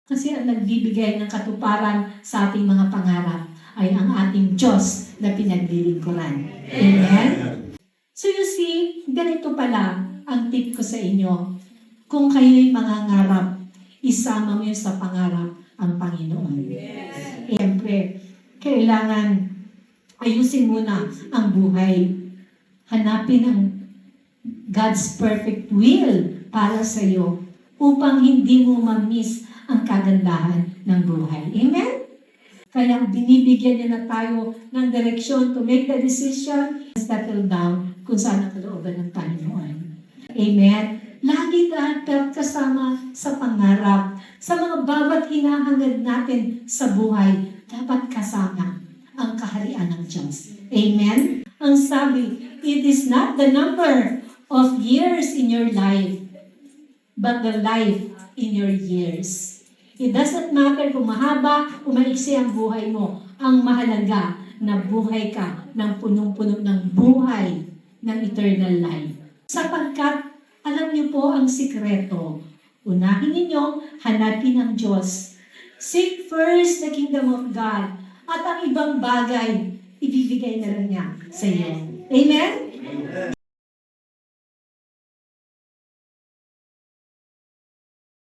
Kasi ang nagbibigay ng katuparan sa ating mga pangarap ay ang ating Diyos na pinaglilingkuran. Amen? So you see, ganito pala ang tip ko sa inyo. Kung kayo'y mangangarap, isama mo yun sa pangarap ang Panginoon. Siyempre, kailangan ayusin muna ang buhay. Hanapin ang God's perfect will para sa iyo upang hindi mo ma-miss ang kagandahan ng buhay. Amen? Kaya binibigyan niya na tayo ng direksyon to make the decision, settle down kung saan ang kalooban ng Panginoon. Amen? Lagi dapat kasama sa pangarap. Sa mga bawat hinahangad natin sa buhay, dapat kasama ang kaharian ng Diyos. Amen? Ang sabi, it is not the number of years in your life, but the life in your years. It doesn't matter kung mahaba o maiksi ang buhay mo. Ang mahalaga na buhay ka ng punong-puno ng buhay ng eternal life. Sapagkat, alam niyo po ang sikreto. Unahin ninyo, hanapin ang Diyos. Seek first the kingdom of God. At ang ibang bagay, ibibigay na lang niya sa iyo. Amen?